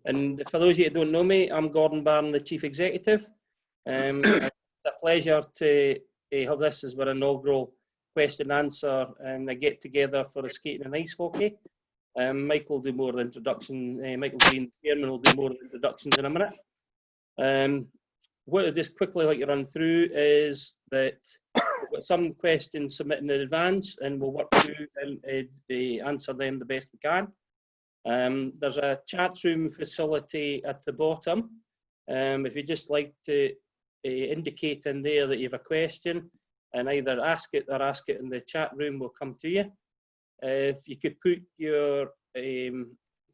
And for those of you who don't know me, I'm Gordon Barron, the Chief Executive. It's a pleasure to have this as our inaugural question and answer and a get together for the skating and ice hockey. Michael will do more of the introduction. Michael Green, Chairman, will do more of the introductions in a minute. What I'd just quickly like to run through is that we've got some questions submitted in advance and we'll work through and answer them the best we can. There's a chat room facility at the bottom. If you'd just like to indicate in there that you have a question and either ask it or ask it in the chat room, we'll come to you. If you could put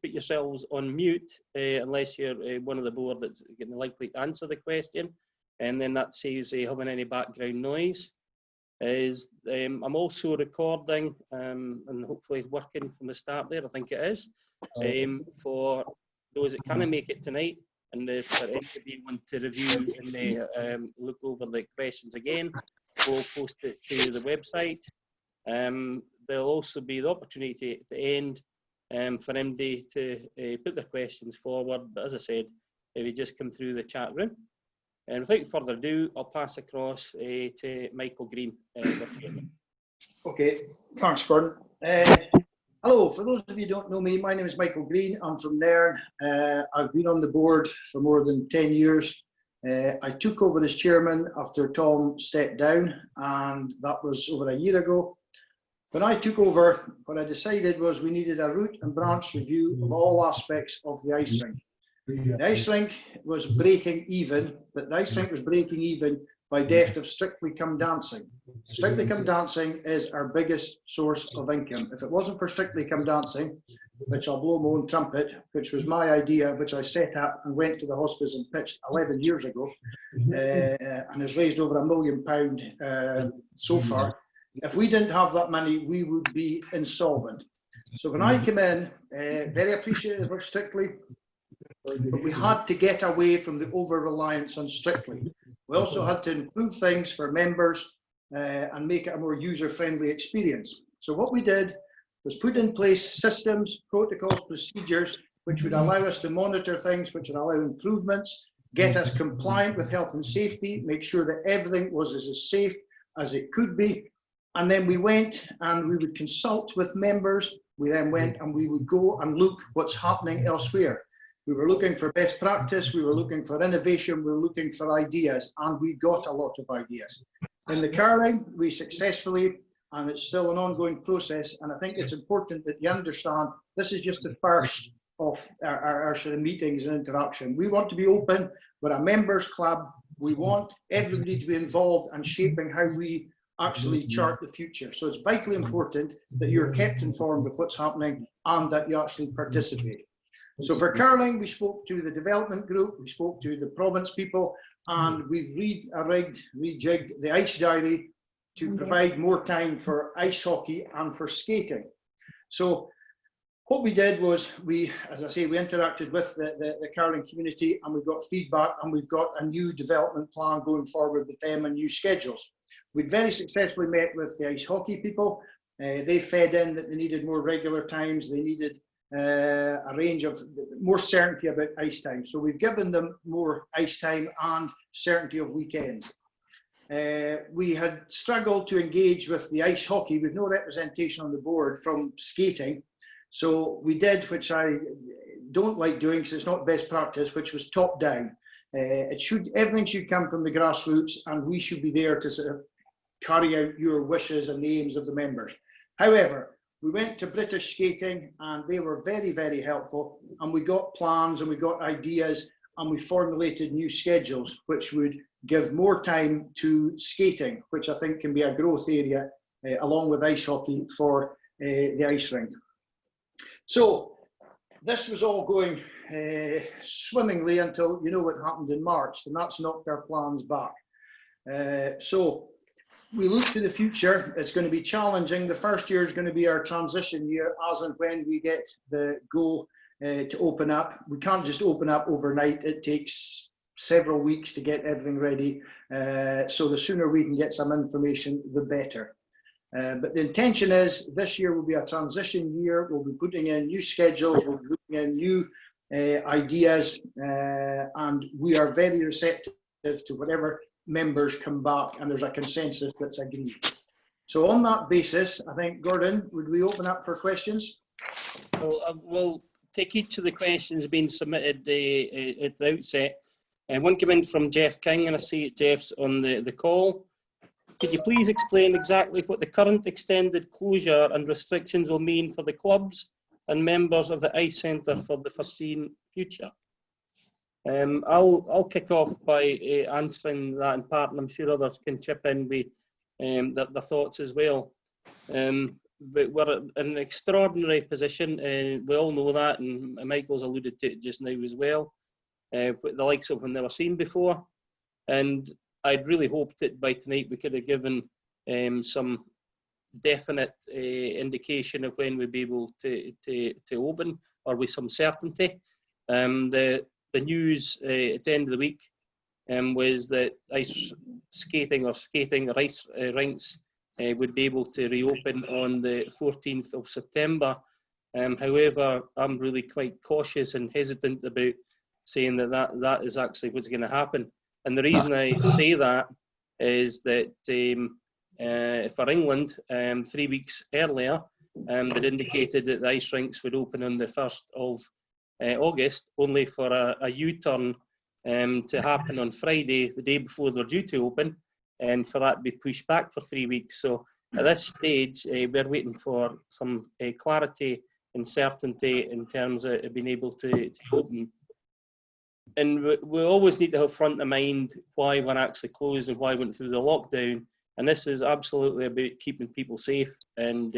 yourselves on mute unless you're one of the board that's likely to answer the question, and then that saves having any background noise. I'm also recording and hopefully it's working from the start there, I think it is, for those that can't make it tonight, and if for anybody want to review and look over the questions again, we'll post it to the website. There'll also be the opportunity at the end for MD to put their questions forward, but as I said, if you just come through the chat room. And without further ado, I'll pass across to Michael Green, the Chairman. Okay, thanks, Gordon. Hello, for those of you who don't know me, my name is Michael Green. I'm from Nairn. I've been on the board for more than 10 years. I took over as chairman after Tom stepped down, and that was over a year ago. When I took over, what I decided was we needed a root and branch review of all aspects of the ice rink. The ice rink was breaking even, but the ice rink was breaking even by deft of Strictly Come Dancing. Strictly Come Dancing is our biggest source of income. If it wasn't for Strictly Come Dancing, which I'll blow my own trumpet, which was my idea, which I set up and went to the hospice and pitched 11 years ago, and has raised over £1 million so far. If we didn't have that money, we would be insolvent. So when I came in, very appreciative of Strictly, but we had to get away from the over-reliance on Strictly. We also had to improve things for members and make it a more user-friendly experience. So what we did was put in place systems, protocols, procedures, which would allow us to monitor things, which would allow improvements, get us compliant with health and safety, make sure that everything was as safe as it could be. And then we went and we would consult with members. We then went and we would go and look what's happening elsewhere. We were looking for best practice, we were looking for innovation, we were looking for ideas, and we got a lot of ideas. In the curling, we successfully, and it's still an ongoing process, and I think it's important that you understand this is just the first of our sort of meetings and interaction. We want to be open, we're a members club, we want everybody to be involved in shaping how we actually chart the future. So it's vitally important that you're kept informed of what's happening and that you actually participate. So for curling, we spoke to the development group, we spoke to the province people, and we've rejigged the ice diary to provide more time for ice hockey and for skating. So what we did was as I say, we interacted with the curling community, and we got feedback, and we've got a new development plan going forward with them and new schedules. We very successfully met with the ice hockey people. They fed in that they needed more regular times, they needed a range of more certainty about ice time. So we've given them more ice time and certainty of weekends. We had struggled to engage with the ice hockey with no representation on the board from skating. So we did, which I don't like doing because it's not best practice, which was top down. Everything should come from the grassroots, and we should be there to sort of carry out your wishes and the aims of the members. However, we went to British skating and they were very, very helpful, and we got plans and we got ideas, and we formulated new schedules which would give more time to skating, which I think can be a growth area along with ice hockey for the ice rink. So this was all going swimmingly until you know what happened in March, and that's knocked our plans back. So we look to the future. It's going to be challenging. The first year is going to be our transition year, as and when we get the go to open up. We can't just open up overnight. It takes several weeks to get everything ready. So the sooner we can get some information, the better. But the intention is this year will be a transition year. We'll be putting in new schedules. We'll be putting in new ideas, and we are very receptive to whatever members come back, and there's a consensus that's agreed. So on that basis, I think, Gordon, would we open up for questions? Well, we'll take each of the questions being submitted at the outset. One came in from Jeff King, and I see Jeff's on the call. Could you please explain exactly what the current extended closure and restrictions will mean for the clubs and members of the ice centre for the foreseen future? I'll kick off by answering that in part, and I'm sure others can chip in with their thoughts as well. But we're in an extraordinary position, and we all know that, and Michael's alluded to it just now as well, the likes of when they were seen before. And I'd really hoped that by tonight we could have given some definite indication of when we'd be able to open, or with some certainty. The news at the end of the week was that ice skating or ice rinks would be able to reopen on the 14th of September. However, I'm really quite cautious and hesitant about saying that is actually what's going to happen. And the reason I say that is that for England, 3 weeks earlier, they'd indicated that the ice rinks would open on the 1st of August, only for a U-turn to happen on Friday, the day before they're due to open, and for that to be pushed back for 3 weeks. So at this stage, we're waiting for some clarity and certainty in terms of being able to open. And we always need to have front of mind why we're actually closed and why we went through the lockdown. And this is absolutely about keeping people safe and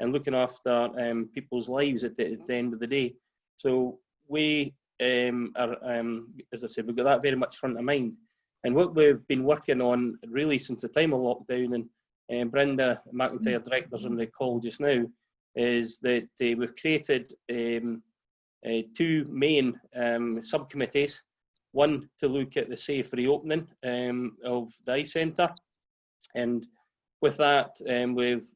looking after people's lives at the end of the day. So we are, as I said, we've got that very much front of mind. And what we've been working on really since the time of lockdown, and Brenda McIntyre, director's on the call just now, is that we've created 2 main subcommittees. One to look at the safe reopening of the ice centre, and with that we've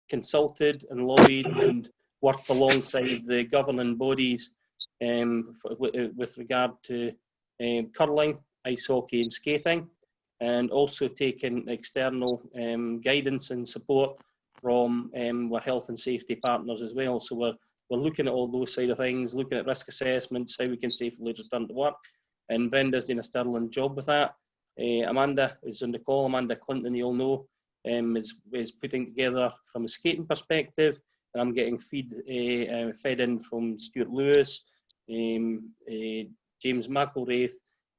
consulted and lobbied and worked alongside the governing bodies with regard to curling, ice hockey and skating, and also taken external guidance and support from our health and safety partners as well. So we're looking at all those side of things, looking at risk assessments, how we can safely return to work, and Brenda's doing a sterling job with that. Amanda is on the call. Amanda Clinton, you all know, is putting together from a skating perspective, and I'm getting fed in from Stuart Lewis, James McElwraith,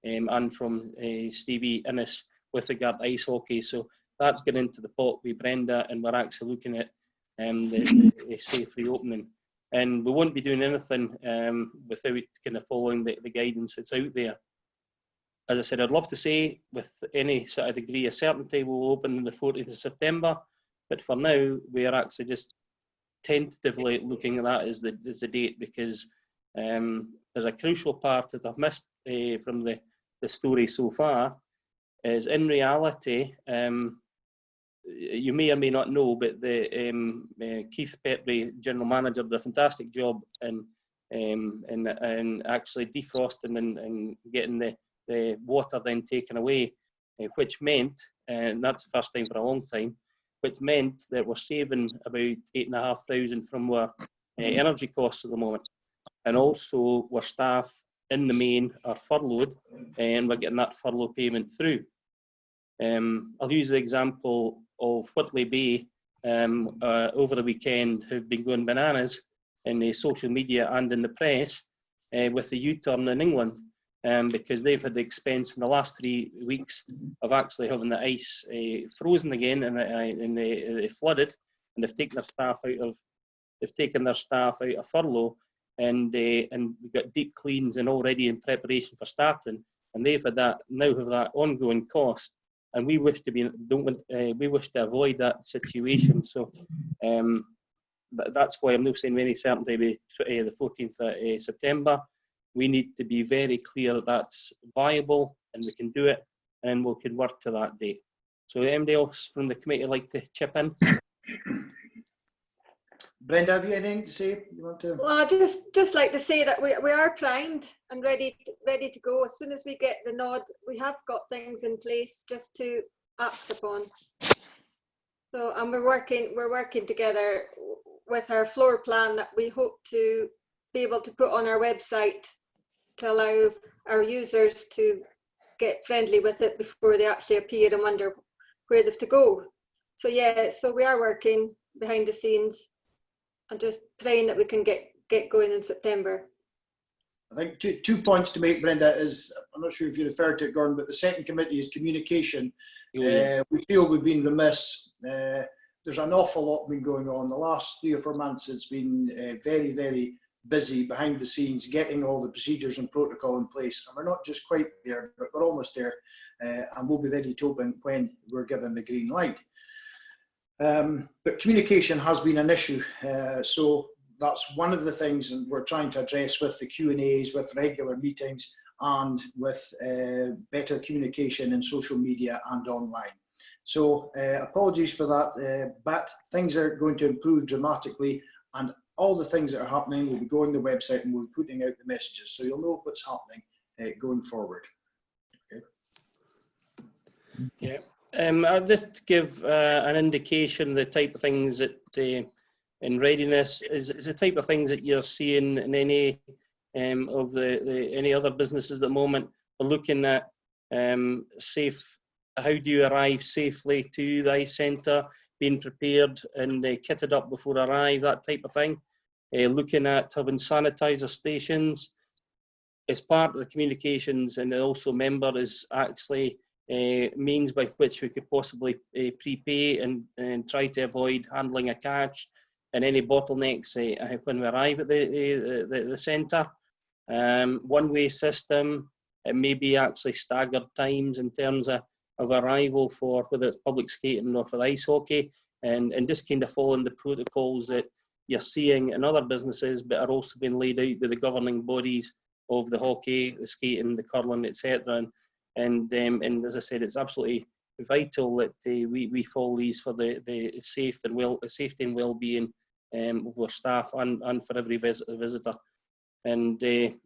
and from Stevie Innes with regard to ice hockey. So that's going into the pot with Brenda, and we're actually looking at the safe reopening. And we won't be doing anything without kind of following the guidance that's out there. As I said, I'd love to say with any sort of degree of certainty we'll open on the 14th of September, but for now we are actually just tentatively looking at that as the date, because there's a crucial part that I've missed from the story so far, is in reality, you may or may not know, but the Keith Petrie, general manager, did a fantastic job in actually defrosting and getting the water then taken away, which meant, and that's the first time for a long time, which meant that we're saving about 8,500 from our energy costs at the moment. And also our staff in the main are furloughed, and we're getting that furlough payment through. I'll use the example of Whitley Bay over the weekend, who've been going bananas in the social media and in the press with the U-turn in England, because they've had the expense in the last 3 weeks of actually having the ice frozen again, and they flooded, and they've taken their staff out of furlough, and we've got deep cleans and already in preparation for starting, and they've had that ongoing cost. And we wish to avoid that situation. So that's why I'm not saying any certainty with the 14th of September. We need to be very clear that that's viable and we can do it, and we can work to that date. So anybody else from the committee like to chip in? Brenda, have you anything to say? You want to? Well, I just like to say that we are primed and ready to go. As soon as we get the nod, we have got things in place just to act upon. So, and we're working together with our floor plan that we hope to be able to put on our website to allow our users to get friendly with it before they actually appear and wonder where they've to go. So yeah, so we are working behind the scenes and just praying that we can get going in September. I think two points to make, Brenda, is, I'm not sure if you referred to it, Gordon, but the second committee is communication. We feel we've been remiss. There's an awful lot been going on. The last 3 or 4 months, it's been very, very busy behind the scenes, getting all the procedures and protocol in place. And we're not just quite there, but we're almost there. And we'll be ready to open when we're given the green light. But communication has been an issue. So that's one of the things we're trying to address with the Q&As, with regular meetings, and with better communication in social media and online. So apologies for that, but things are going to improve dramatically, and all the things that are happening will be going to the website and we'll be putting out the messages, so you'll know what's happening going forward. Okay. Yeah. I'll just give an indication the type of things that in readiness is the type of things that you're seeing in any of any other businesses at the moment. We're looking at safe. How do you arrive safely to the ice centre? Being prepared and kitted up before arrive, that type of thing. Looking at having sanitizer stations as part of the communications, and also member is actually means by which we could possibly prepay and try to avoid handling of cash and any bottlenecks when we arrive at the centre. One-way system, it may be actually staggered times in terms of arrival for whether it's public skating or for ice hockey, and just kind of following the protocols that you're seeing in other businesses, but are also being laid out by the governing bodies of the hockey, the skating, the curling, etc. And as I said, it's absolutely vital that we follow these for the safety and well-being of our staff and for every visitor. And then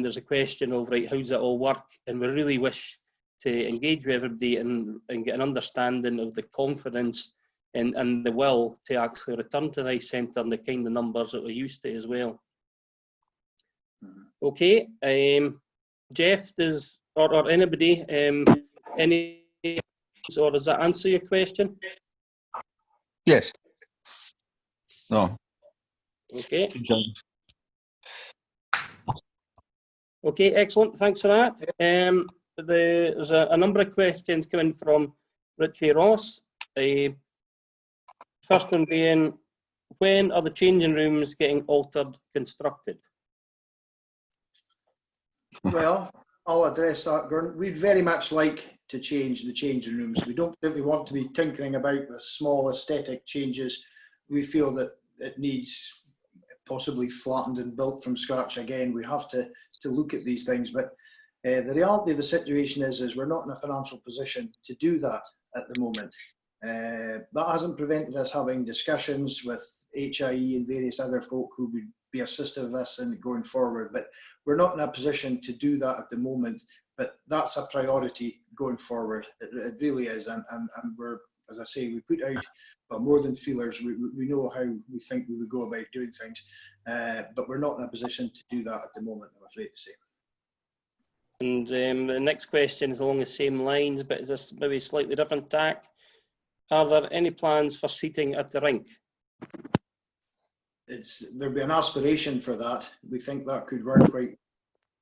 there's a question of, right, how does it all work? And we really wish to engage with everybody and get an understanding of the confidence and the will to actually return to the ice centre and the kind of numbers that we're used to as well. Okay, Jeff, or anybody, any, or does that answer your question? Yes. No. Okay. Okay, excellent. Thanks for that. There's a number of questions coming from Richie Ross. First one being, when are the changing rooms getting altered, constructed? Well, I'll address that, Gordon. We'd very much like to change the changing rooms. We don't really want to be tinkering about with small aesthetic changes. We feel that it needs possibly flattened and built from scratch again. We have to look at these things, but the reality of the situation is we're not in a financial position to do that at the moment. That hasn't prevented us having discussions with HIE and various other folk who would be assistive of us in going forward, but we're not in a position to do that at the moment. But that's a priority going forward. It really is, and we're, as I say, we put out more than feelers. We know how we think we would go about doing things, but we're not in a position to do that at the moment, I'm afraid to say. And the next question is along the same lines, but just maybe slightly different tack. Are there any plans for seating at the rink? There'd be an aspiration for that. We think that could work quite,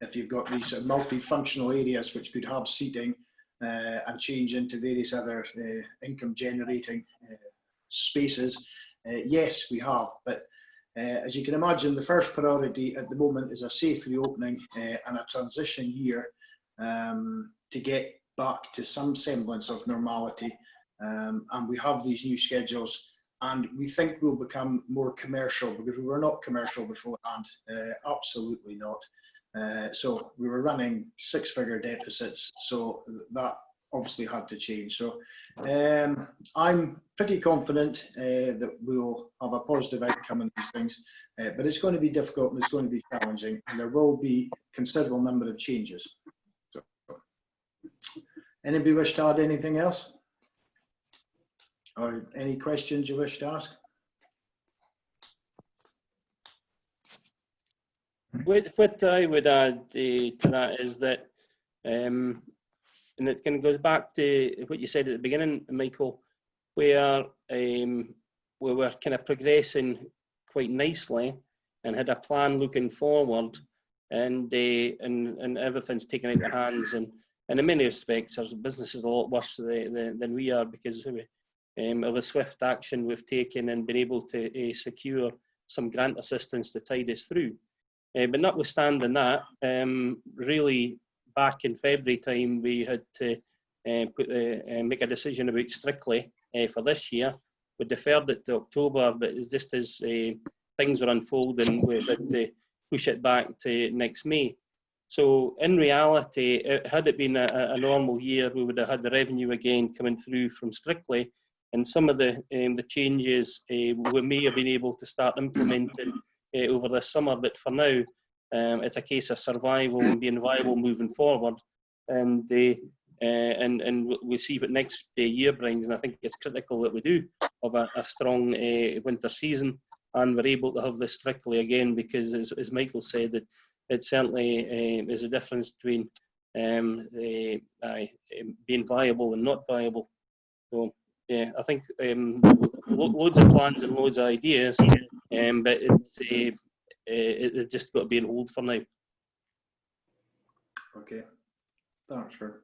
if you've got these multifunctional areas which could have seating and change into various other income generating spaces. Yes, we have, but as you can imagine, the first priority at the moment is a safe reopening and a transition year to get back to some semblance of normality. And we have these new schedules, and we think we'll become more commercial, because we were not commercial beforehand, absolutely not. So we were running 6-figure deficits, so that obviously had to change. So I'm pretty confident that we'll have a positive outcome in these things, but it's going to be difficult and it's going to be challenging, and there will be considerable number of changes. So, anybody wish to add anything else? Or any questions you wish to ask? What I would add to that is that, and it kind of goes back to what you said at the beginning, Michael, where we were kind of progressing quite nicely and had a plan looking forward, and everything's taken out of our hands. And in many respects, our business is a lot worse than we are because of the swift action we've taken and been able to secure some grant assistance to tide us through. But notwithstanding that, really back in February time, we had to make a decision about Strictly for this year. We deferred it to October, but just as things were unfolding, we had to push it back to next May. So in reality, had it been a normal year, we would have had the revenue again coming through from Strictly, and some of the changes we may have been able to start implementing over the summer, but for now, it's a case of survival and being viable moving forward, and we'll see what next year brings. And I think it's critical that we do have a strong winter season, and we're able to have this Strictly again, because as Michael said, that it certainly is a difference between being viable and not viable. So yeah, I think loads of plans and loads of ideas, but it's just got to be on hold for now. Okay, thanks, Gordon.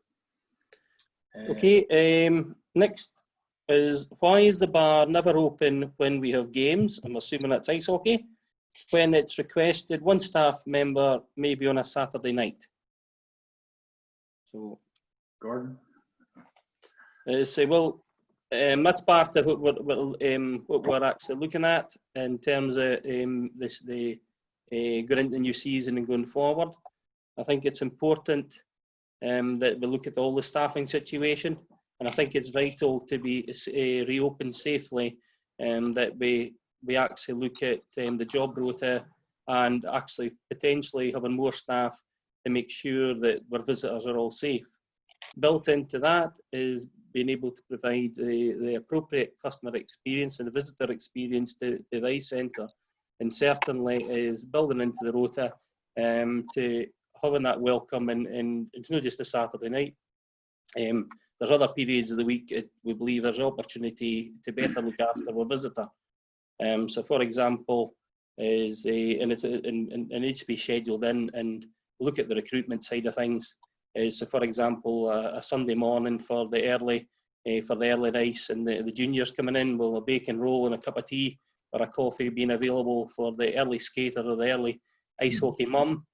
Okay, next is, why is the bar never open when we have games? I'm assuming that's ice hockey. When it's requested, one staff member maybe on a Saturday night. So, Gordon? Say, well, that's part of what we're actually looking at in terms of going into the new season and going forward. I think it's important that we look at all the staffing situation, and I think it's vital to be reopened safely, that we actually look at the job rota and actually potentially having more staff to make sure that our visitors are all safe. Built into that is being able to provide the appropriate customer experience and the visitor experience to the ice centre, and certainly is building into the rota to having that welcome, and it's not just a Saturday night. There's other periods of the week we believe there's opportunity to better look after our visitor. So, for example, and it needs to be scheduled in and look at the recruitment side of things. So, for example, a Sunday morning for the early ice and the juniors coming in, with a bacon roll and a cup of tea or a coffee being available for the early skater or the early ice hockey mum.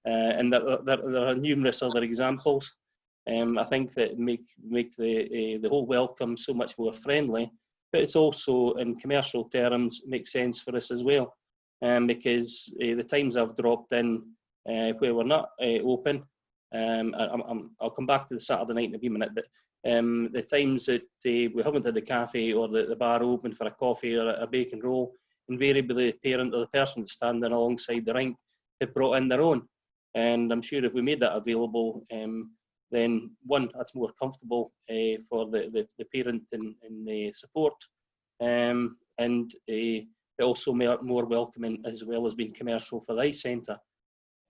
And there are numerous other examples. I think that make the whole welcome so much more friendly, but it's also, in commercial terms, makes sense for us as well, because the times I've dropped in where we're not open, I'll come back to the Saturday night in a wee minute, but the times that we haven't had the cafe or the bar open for a coffee or a bacon roll, invariably the parent or the person that's standing alongside the rink have brought in their own. And I'm sure if we made that available, then one, that's more comfortable for the parent and the support, and also more welcoming, as well as being commercial for the ice centre.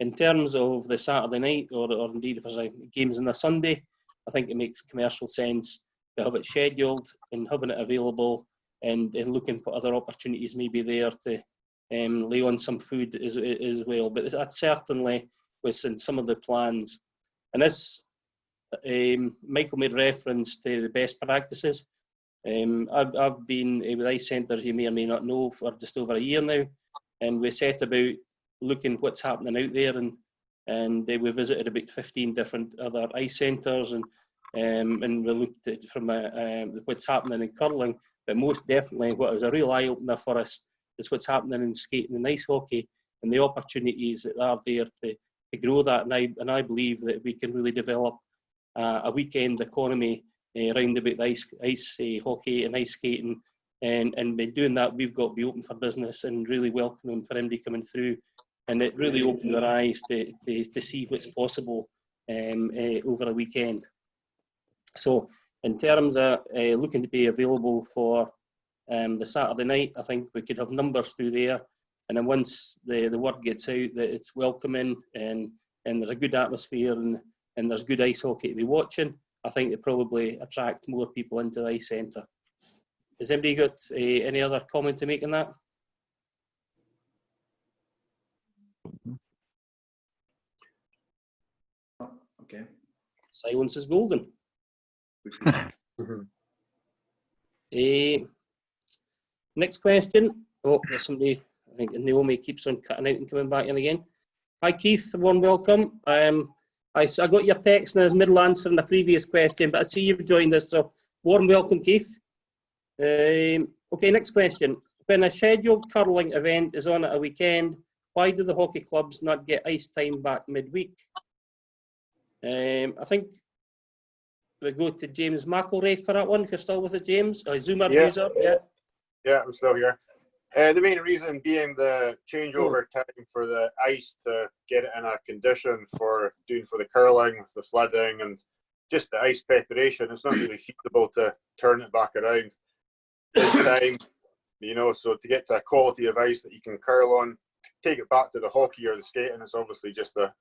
In terms of the Saturday night, or indeed if there's games on the Sunday, I think it makes commercial sense to have it scheduled and having it available, and looking for other opportunities maybe there to lay on some food as well. But that certainly was in some of the plans. And this, Michael made reference to the best practices. I've been with ice centres, you may or may not know, for just over a year now, and we set about looking what's happening out there, and we visited about 15 different other ice centres, and we looked at from what's happening in curling, but most definitely what was a real eye-opener for us is what's happening in skating and ice hockey, and the opportunities that are there to grow that, and I believe that we can really develop a weekend economy round about the ice hockey and ice skating. And by doing that, we've got to be open for business and really welcoming for anybody coming through. And it really opened our eyes to see what's possible over a weekend. So in terms of looking to be available for the Saturday night, I think we could have numbers through there. And then once the word gets out that it's welcoming and there's a good atmosphere and there's good ice hockey to be watching, I think it probably attract more people into the ice centre. Has anybody got any other comment to make on that? Okay. Silence is golden. Next question. Oh, there's somebody, I think Naomi keeps on cutting out and coming back in again. Hi Keith, warm welcome. I got your text and I was middle answering the previous question, but I see you've joined us, so warm welcome Keith. Okay, next question. When a scheduled curling event is on at a weekend, why do the hockey clubs not get ice time back midweek? I think we go to James McElraith for that one, if you're still with us, James. Zoomer user, yeah. Yeah, I'm still here. The main reason being the changeover time for the ice to get it in a condition for the curling, the flooding, and just the ice preparation. It's not really feasible to turn it back around this time, so to get to a quality of ice that you can curl on, take it back to the hockey or the skating, it's obviously just a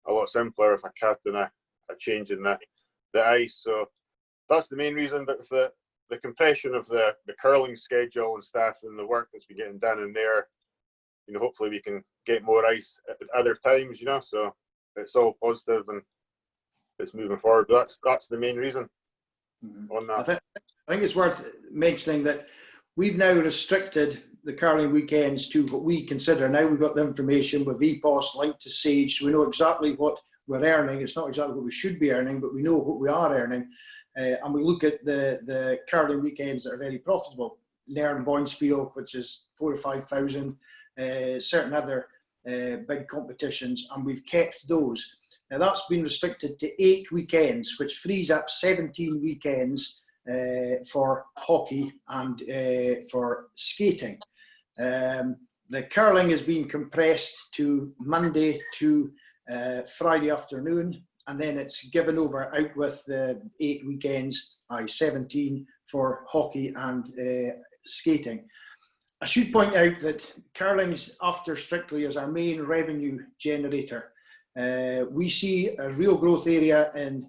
lot simpler if a cut and a change in the ice. So that's the main reason. But the compression of the curling schedule and stuff and the work that's been getting done in there, hopefully we can get more ice at other times, so it's all positive and it's moving forward. But that's the main reason on that. I think it's worth mentioning that we've now restricted the curling weekends to what we consider. Now we've got the information with VPOS linked to Sage, so we know exactly what we're earning. It's not exactly what we should be earning, but we know what we are earning. And we look at the curling weekends that are very profitable. Nairn Boinspiel, which is 4,000 or 5,000, certain other big competitions, and we've kept those. Now that's been restricted to 8 weekends, which frees up 17 weekends for hockey and for skating. The curling has been compressed to Monday to Friday afternoon, and then it's given over out with the 8 weekends, 17 for hockey and skating. I should point out that curling's after Strictly as our main revenue generator. We see a real growth area in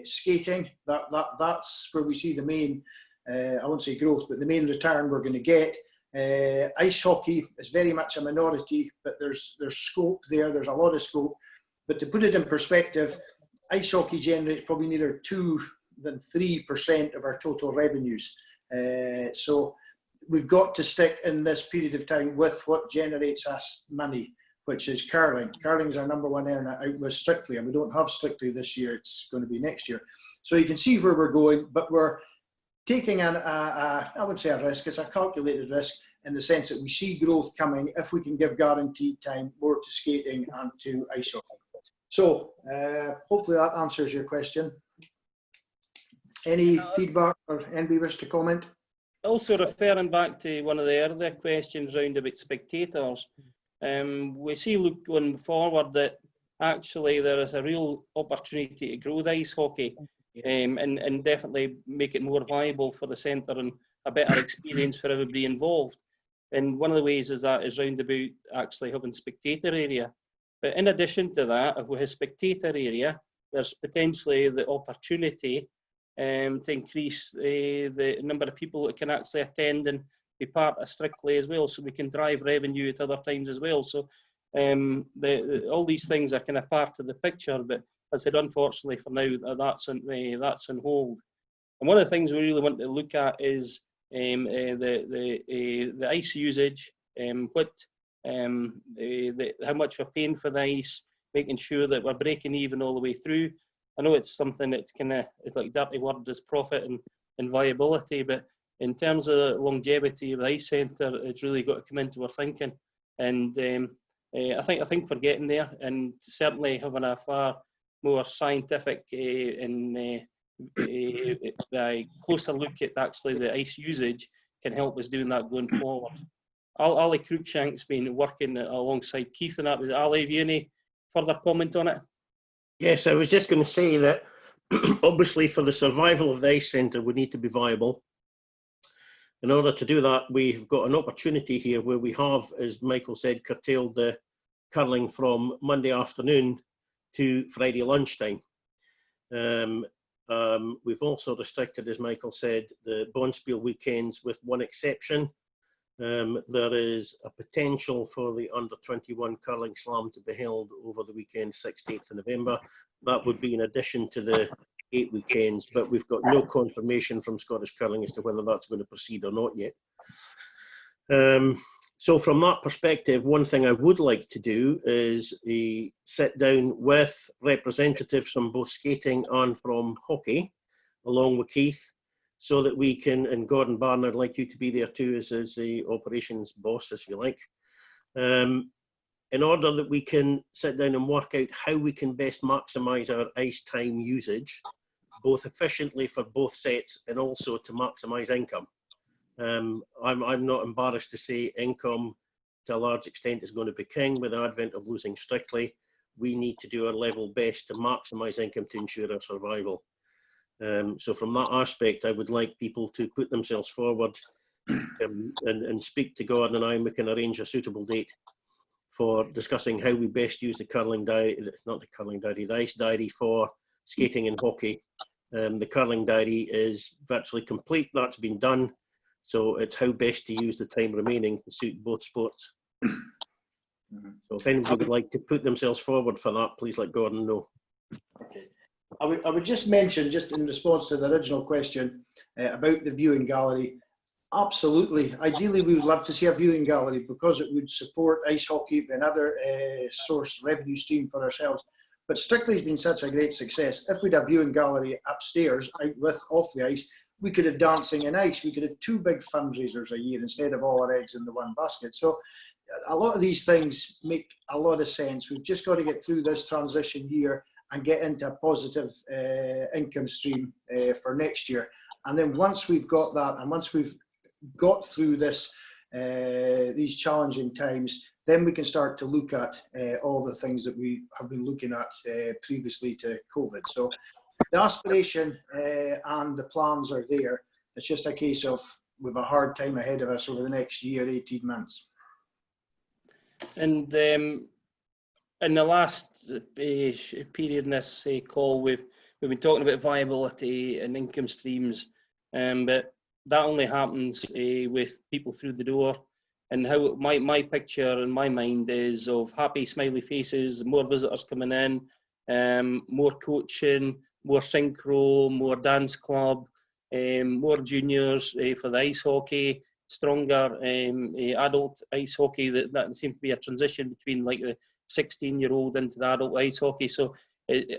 skating. That's where we see the main, I won't say growth, but the main return we're going to get. Ice hockey is very much a minority, but there's scope there. There's a lot of scope. But to put it in perspective, ice hockey generates probably neither 2 than 3% of our total revenues. So we've got to stick in this period of time with what generates us money, which is curling. Curling is our number one earner out with Strictly, and we don't have Strictly this year. It's going to be next year. So you can see where we're going, but we're taking I would say a risk. It's a calculated risk in the sense that we see growth coming if we can give guaranteed time more to skating and to ice hockey. So hopefully that answers your question. Any feedback or anybody wish to comment? Also referring back to one of the earlier questions round about spectators, we see going forward that actually there is a real opportunity to grow the ice hockey and definitely make it more viable for the centre and a better experience for everybody involved. And one of the ways is round about actually having spectator area. But in addition to that, if we have spectator area, there's potentially the opportunity to increase the number of people that can actually attend and be part of Strictly as well, so we can drive revenue at other times as well. So all these things are kind of part of the picture, but as I said, unfortunately for now, that's on hold. And one of the things we really want to look at is the ice usage, how much we're paying for the ice, making sure that we're breaking even all the way through. I know it's something that's it's like dirty word is profit and viability, but in terms of longevity of the ice centre, it's really got to come into our thinking. And I think we're getting there, and certainly having a far more scientific and closer look at actually the ice usage can help us doing that going forward. Ali Cruikshank's been working alongside Keith on that. Ali, have you any further comment on it? Yes, I was just going to say that obviously for the survival of the ice centre, we need to be viable. In order to do that, we've got an opportunity here where we have, as Michael said, curtailed the curling from Monday afternoon to Friday lunchtime. We've also restricted, as Michael said, the Bonspiel weekends with one exception. There is a potential for the under-21 curling slam to be held over the weekend, 6th to 8th of November. That would be in addition to the 8 weekends, but we've got no confirmation from Scottish Curling as to whether that's going to proceed or not yet. So from that perspective, one thing I would like to do is sit down with representatives from both skating and from hockey, along with Keith, so that we can, and Gordon Barn, I'd like you to be there too as the operations boss, if you like, in order that we can sit down and work out how we can best maximise our ice time usage, both efficiently for both sets and also to maximise income. I'm not embarrassed to say income to a large extent is going to be king with the advent of losing Strictly. We need to do our level best to maximise income to ensure our survival. So from that aspect, I would like people to put themselves forward and speak to Gordon and I, and we can arrange a suitable date for discussing how we best use the curling diary, not the curling diary, the ice diary for skating and hockey. The curling diary is virtually complete, that's been done. So it's how best to use the time remaining to suit both sports. So if anybody would like to put themselves forward for that, please let Gordon know. Okay. I would just mention, just in response to the original question about the viewing gallery, absolutely. Ideally, we would love to see a viewing gallery because it would support ice hockey, another source revenue stream for ourselves. But Strictly's been such a great success. If we'd have viewing gallery upstairs, off the ice, we could have dancing and ice. We could have 2 big fundraisers a year instead of all our eggs in the one basket. So a lot of these things make a lot of sense. We've just got to get through this transition year and get into a positive income stream for next year. And then once we've got that, and once we've got through this, these challenging times, then we can start to look at all the things that we have been looking at previously to COVID. So the aspiration and the plans are there. It's just a case of we've a hard time ahead of us over the next year, 18 months. And in the last period in this call, we've been talking about viability and income streams, but that only happens with people through the door. And how my picture in my mind is of happy, smiley faces, more visitors coming in, more coaching, more synchro, more dance club, more juniors for the ice hockey, stronger adult ice hockey. That seems to be a transition between like the 16-year-old into the adult ice hockey. So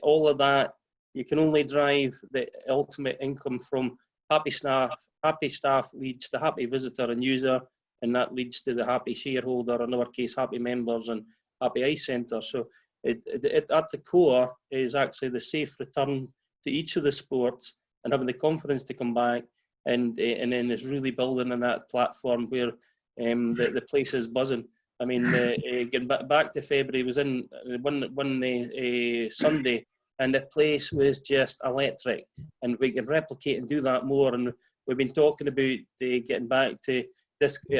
all of that, you can only drive the ultimate income from happy staff. Happy staff leads to happy visitor and user, and that leads to the happy shareholder, in our case, happy members and happy ice centre. So at the core is actually the safe return to each of the sports and having the confidence to come back, and then it's really building on that platform where the place is buzzing. I mean, getting back to February, was in one Sunday, and the place was just electric, and we can replicate and do that more. And we've been talking about getting back to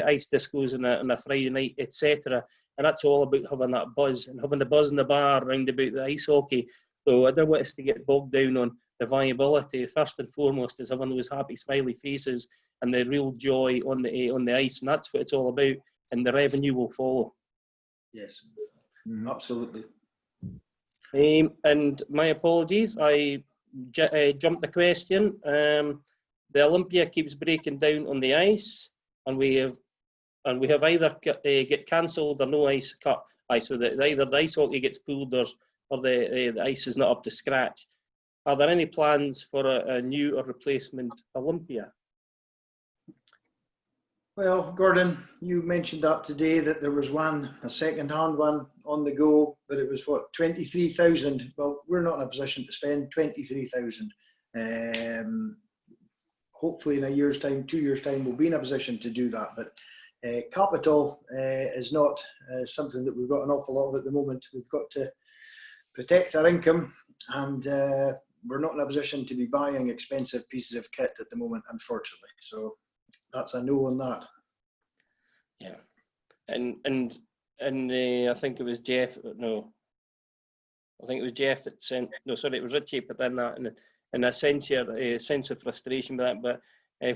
ice discos on a Friday night, etc. And that's all about having that buzz and having the buzz in the bar around about the ice hockey. So I don't want us to get bogged down on the viability. First and foremost is having those happy, smiley faces and the real joy on the ice, and that's what it's all about. And the revenue will follow. Yes, absolutely. And my apologies, I jumped the question. The Olympia keeps breaking down on the ice, and we have either get cancelled or no ice cut. So that either the ice hockey gets pulled or the ice is not up to scratch. Are there any plans for a new or replacement Olympia? Well, Gordon, you mentioned that today that there was one, a second-hand one on the go, but it was what, 23,000. Well, we're not in a position to spend 23,000. Hopefully, in a year's time, 2 years' time, we'll be in a position to do that. But capital is not something that we've got an awful lot of at the moment. We've got to protect our income, and we're not in a position to be buying expensive pieces of kit at the moment, unfortunately. So that's a no on that. Yeah, and I think it was Jeff. No, I think it was Jeff that sent. No, sorry, it was Richie. But then that in a sense, a sense of frustration with that. But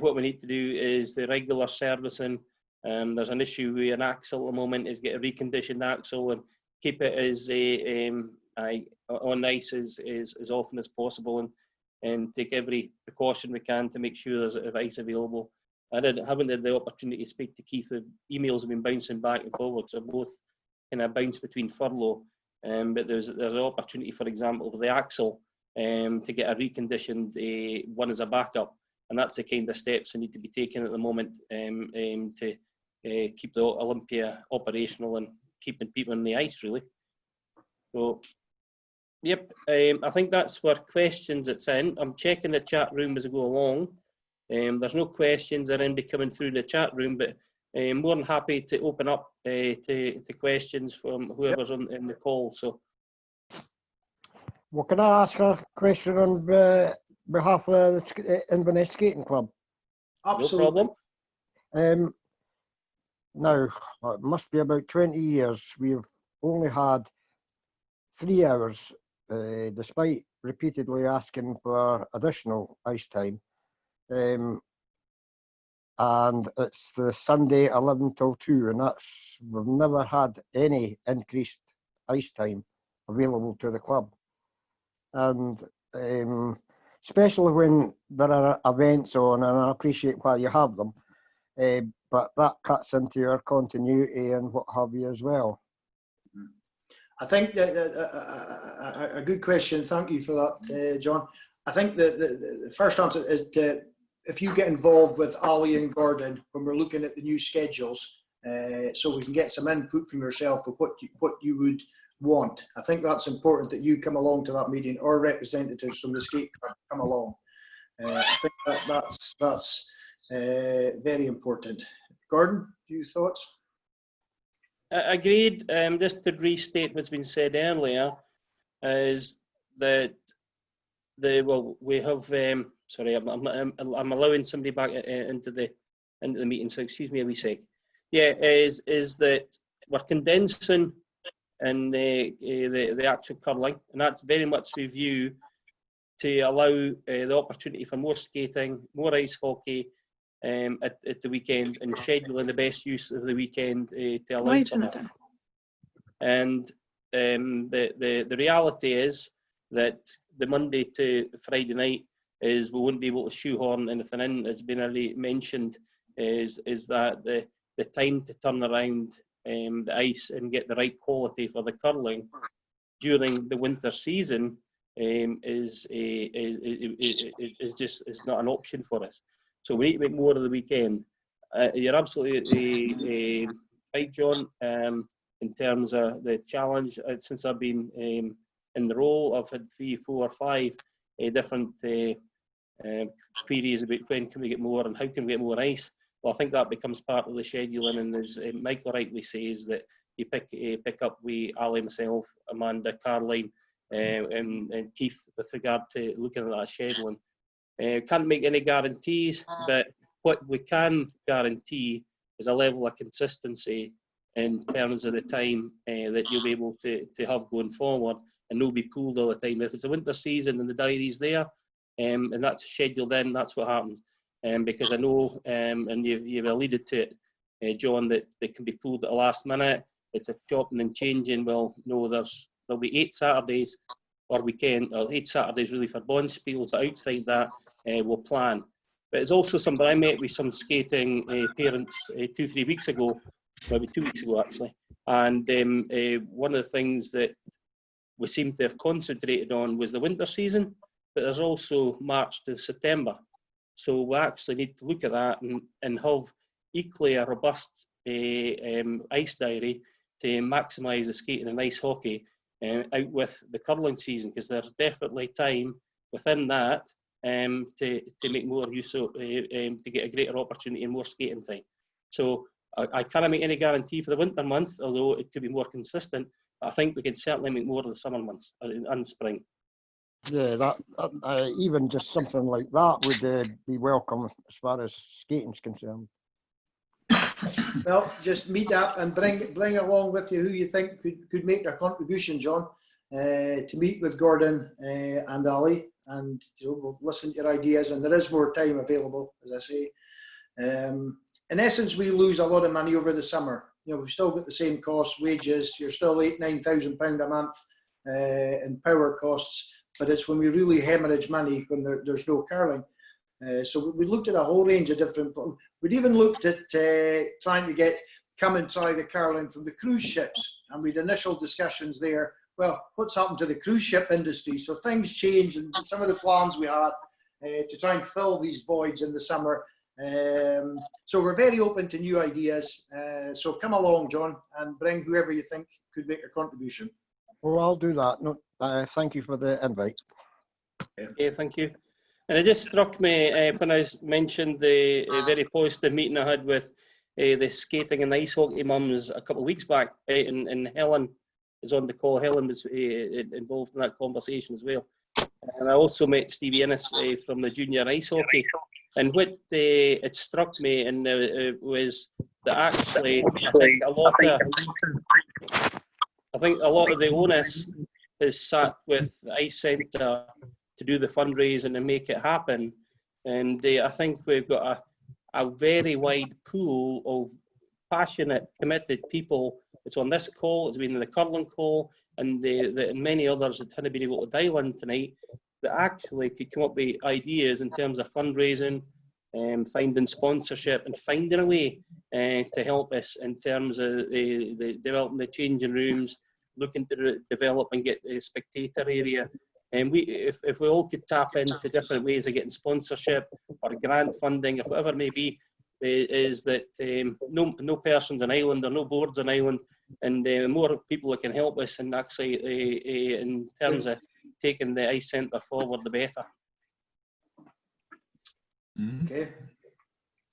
what we need to do is the regular servicing. There's an issue with an axle at the moment. Is get a reconditioned axle and keep it as on ice as often as possible, and take every precaution we can to make sure there's ice available. I haven't had the opportunity to speak to Keith. The emails have been bouncing back and forward, so both kind of bounce between furlough. But there's an opportunity, for example, for the axle to get a reconditioned one as a backup, and that's the kind of steps that need to be taken at the moment to keep the Olympia operational and keeping people on the ice, really. So, yep, I think that's where questions it's in. I'm checking the chat room as I go along. There's no questions or anybody coming through the chat room, but more than happy to open up to questions from whoever's in the call. So, well, can I ask a question on behalf of the Inverness Skating Club? Absolutely. No problem. Now, it must be about 20 years. We've only had 3 hours, despite repeatedly asking for additional ice time. And it's the Sunday 11 till 2, and we've never had any increased ice time available to the club. And especially when there are events on, and I appreciate why you have them, but that cuts into your continuity and what have you as well. I think that a good question. Thank you for that, John. I think that the first answer is if you get involved with Ali and Gordon when we're looking at the new schedules, so we can get some input from yourself of what you would want. I think that's important that you come along to that meeting, or representatives from the skate club come along. I think that's very important. Gordon, your thoughts? Agreed. Just to restate what's been said earlier, is that we have. Sorry, I'm allowing somebody back into the meeting. So excuse me a wee sec. Yeah, is that we're condensing in the actual curling, and that's very much with view to allow the opportunity for more skating, more ice hockey at the weekends, and scheduling the best use of the weekend to allow for that. And the reality is that the Monday to Friday night is we won't be able to shoehorn anything in. As been already mentioned, is that the time to turn around the ice and get the right quality for the curling during the winter season is not an option for us. So we need to make more of the weekend. You're absolutely right, John. In terms of the challenge, since I've been in the role, I've had 3, 4, 5 different queries about when can we get more and how can we get more ice. Well, I think that becomes part of the scheduling, and as Michael rightly says, that you pick up with Ali, myself, Amanda, Caroline, and Keith with regard to looking at that scheduling. Can't make any guarantees, but what we can guarantee is a level of consistency in terms of the time that you'll be able to have going forward, and no be pulled all the time. If it's a winter season and the diary's there, and that's scheduled in, that's what happens. Because I know, and you've alluded to it, John, that they can be pulled at the last minute. It's a chopping and changing. Well, no, there'll be 8 Saturdays or weekend, or 8 Saturdays really for Bonspiel, but outside that, we'll plan. But it's also something I met with some skating parents 2-3 weeks ago, maybe 2 weeks ago actually, and one of the things that we seem to have concentrated on was the winter season, but there's also March to September. So we actually need to look at that and have equally a robust ice diary to maximise the skating and ice hockey out with the curling season, because there's definitely time within that to make more use of, to get a greater opportunity and more skating time. So I can't make any guarantee for the winter month, although it could be more consistent. But I think we can certainly make more of the summer months and spring. Yeah, that even just something like that would be welcome as far as skating's concerned. Well, just meet up and bring along with you who you think could make their contribution, John, to meet with Gordon and Ali, and we'll listen to your ideas. And there is more time available, as I say. In essence, we lose a lot of money over the summer. We've still got the same costs, wages. You're still £8,000–9,000 a month in power costs, but it's when we really hemorrhage money when there's no curling. So we looked at a whole range of different. We'd even looked at trying to come and try the curling from the cruise ships, and we'd initial discussions there. Well, what's happened to the cruise ship industry? So things changed, and some of the plans we had to try and fill these voids in the summer. So we're very open to new ideas. So come along, John, and bring whoever you think could make a contribution. Well, I'll do that. No, thank you for the invite. Okay, thank you. And it just struck me when I mentioned the very positive meeting I had with the skating and ice hockey mums a couple of weeks back, and Helen is on the call. Helen was involved in that conversation as well. And I also met Stevie Innes from the junior ice hockey. And what it struck me and was that actually I think a lot of the onus is sat with the Ice Centre to do the fundraising and make it happen. And I think we've got a very wide pool of passionate, committed people. It's on this call, it's been in the curling call, and many others that haven't been able to dial in tonight, that actually could come up with ideas in terms of fundraising, finding sponsorship, and finding a way to help us in terms of the developing the changing rooms, looking to develop and get a spectator area. And if we all could tap into different ways of getting sponsorship or grant funding, or whatever it may be, is that no person's an island or no board's an island, and more people that can help us, and actually in terms of taking the Ice Centre forward, the better. Okay.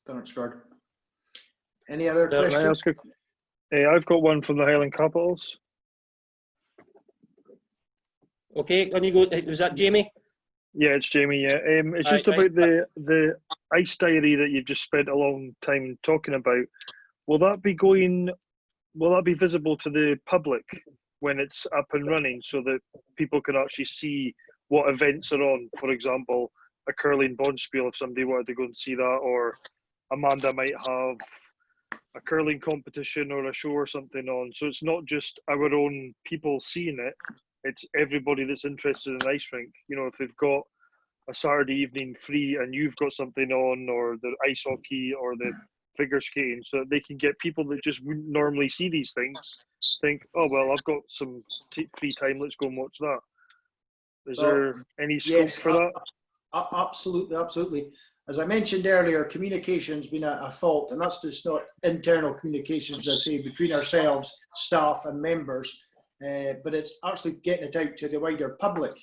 Thanks, Gord. Any other questions? I've got one from the Highland Capitals. Okay, can you go? Was that Jamie? Yeah, it's Jamie. Yeah, it's just about the ice diary that you've just spent a long time talking about. Will that be visible to the public when it's up and running, so that people can actually see what events are on? For example, a curling bonspiel, if somebody wanted to go and see that, or Amanda might have a curling competition or a show or something on. So it's not just our own people seeing it, it's everybody that's interested in ice rink. If they've got a Saturday evening free and you've got something on, or the ice hockey or the figure skating, so that they can get people that just wouldn't normally see these things think, oh, well, I've got some free time, let's go and watch that. Is there any scope for that? Absolutely, absolutely. As I mentioned earlier, communication's been a fault, and that's just not internal communications, as I say, between ourselves, staff and members, but it's actually getting it out to the wider public.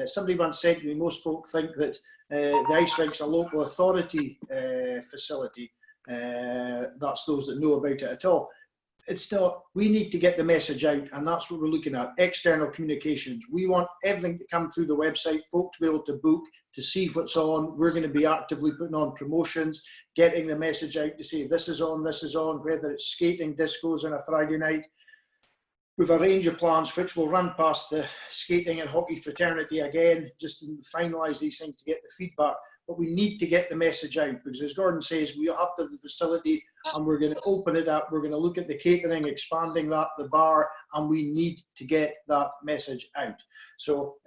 Somebody once said to me, most folk think that the ice rink's a local authority facility. That's those that know about it at all. It's not. We need to get the message out, and that's what we're looking at. External communications. We want everything to come through the website, folk to be able to book, to see what's on. We're going to be actively putting on promotions, getting the message out to say this is on, whether it's skating discos on a Friday night. We've a range of plans which will run past the skating and hockey fraternity again, just to finalise these things to get the feedback. But we need to get the message out, because as Gordon says, we have to have the facility and we're going to open it up. We're going to look at the catering, expanding that, the bar, and we need to get that message out. So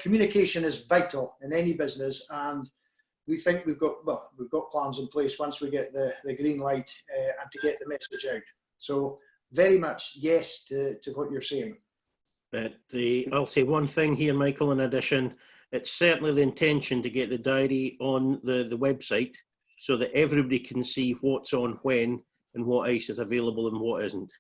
communication is vital in any business, and we think we've got plans in place once we get the green light and to get the message out. So very much yes to what you're saying. But I'll say one thing here, Michael, in addition. It's certainly the intention to get the diary on the website, so that everybody can see what's on when and what ice is available and what isn't.